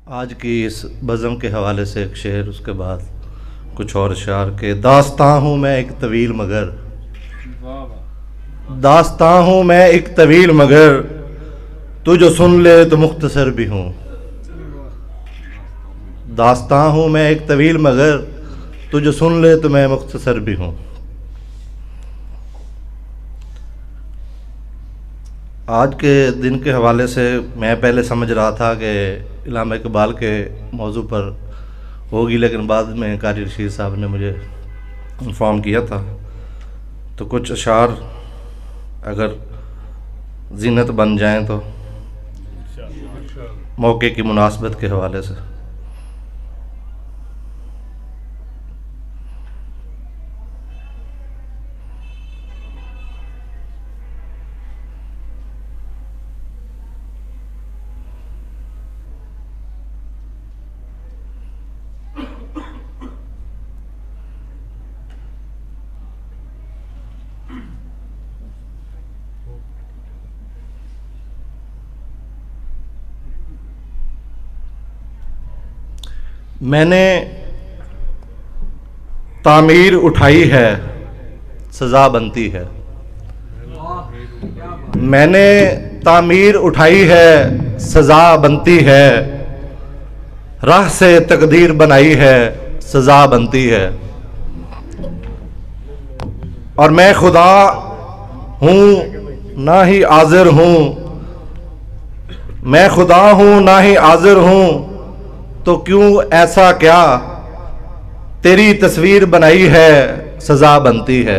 आज की इस बज़म के हवाले से एक शेर, उसके बाद कुछ और अशार के। दास्तां हूँ मैं एक तवील मगर, दास्तां हूँ मैं एक तवील मगर, तू जो सुन ले तो मुख्तसर भी हूँ। दास्तां हूँ मैं एक तवील मगर, तू जो सुन ले तो मैं मुख्तसर भी हूँ। आज के दिन के हवाले से मैं पहले समझ रहा था कि इल्हाम इकबाल के मौजू पर होगी, लेकिन बाद में कारी रशीद साहब ने मुझे इन्फॉर्म किया था। तो कुछ अशार अगर ज़ीनत बन जाएं तो मौके की मुनासबत के हवाले से। मैंने तामीर उठाई है, सज़ा बनती है। मैंने तामीर उठाई है, सज़ा बनती है। राह से तकदीर बनाई है, सज़ा बनती है। और मैं खुदा हूँ ना ही आज़िर हूँ, मैं खुदा हूँ ना ही आज़िर हूँ, तो क्यों ऐसा क्या, तेरी तस्वीर बनाई है, सज़ा बनती है।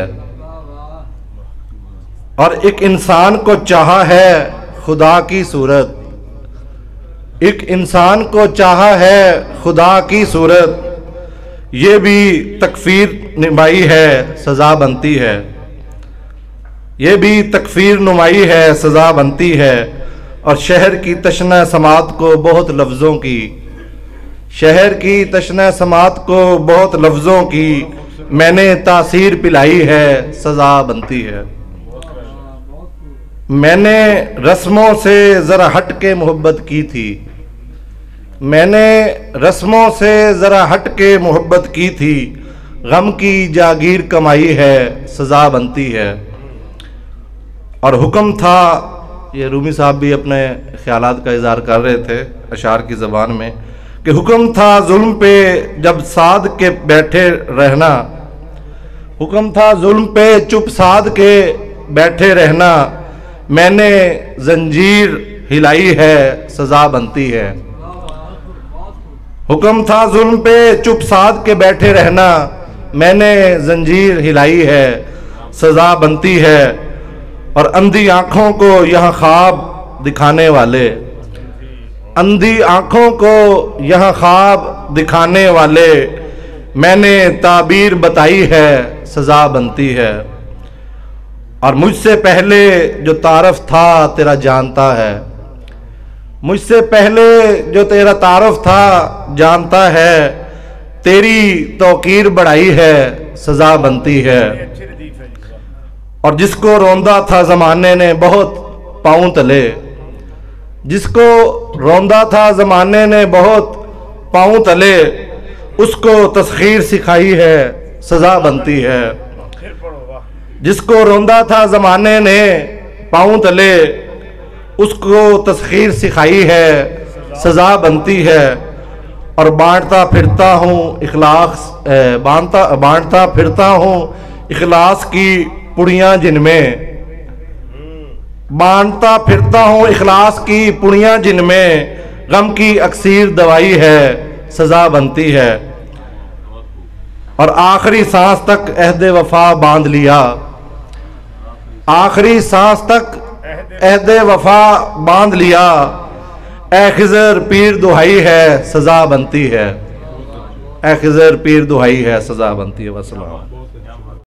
और एक इंसान को चाहा है खुदा की सूरत, एक इंसान को चाहा है खुदा की सूरत, ये भी तकफीर नुमाई है, सज़ा बनती है। ये भी तकफीर नुमाई है, सज़ा बनती है। और शहर की तशना समात को बहुत लफ्ज़ों की, शहर की तशना समात को बहुत लफ्ज़ों की, मैंने तासीर पिलाई है, सज़ा बनती है। मैंने रस्मों से ज़रा हट के मोहब्बत की थी, मैंने रस्मों से ज़रा हट के मोहब्बत की थी, गम की जागीर कमाई है, सज़ा बनती है। और हुक्म था, ये रूमी साहब भी अपने ख्यालात का इज़हार कर रहे थे अशार की ज़बान में, कि हुक्म था जुल्म पे जब साध के बैठे रहना, हुक्म था जुल्म पे चुप साध के बैठे रहना, मैंने जंजीर हिलाई है, सज़ा बनती है। हुक्म था जुल्म पे चुप साध के बैठे रहना, मैंने जंजीर हिलाई है, सज़ा बनती है। और अंधी आँखों को यहाँ ख्वाब दिखाने वाले, अंधी आँखों को यहाँ ख्वाब दिखाने वाले, मैंने ताबीर बताई है, सज़ा बनती है। और मुझसे पहले जो तारफ़ था तेरा जानता है, मुझसे पहले जो तेरा तारफ़ था जानता है, तेरी तौकीर बढ़ाई है, सज़ा बनती है। और जिसको रोंदा था ज़माने ने बहुत पाँव तले, जिसको रोंदा था ज़माने ने बहुत पाँव तले, उसको तस्खीर सिखाई है, सज़ा बनती है। जिसको रोंदा था ज़माने ने पाँव तले, उसको तस्खीर सिखाई है, सज़ा बनती है। और बांटता फिरता हूँ इखलास, बांटता फिरता हूँ इखलास की पुड़ियाँ जिनमें, बांटता फिरता हूँ इखलास की पुड़ियाँ जिनमें, गम की अक्सीर दवाई है, सज़ा बनती है। और आखिरी सांस तक अहद वफा बांध लिया, आखिरी सांस तक अहद वफा बांध लिया, ए खिज़र पीर दुहाई है, सज़ा बनती है। ए खिज़र पीर दुहाई है, सज़ा बनती है। वस्सलाम।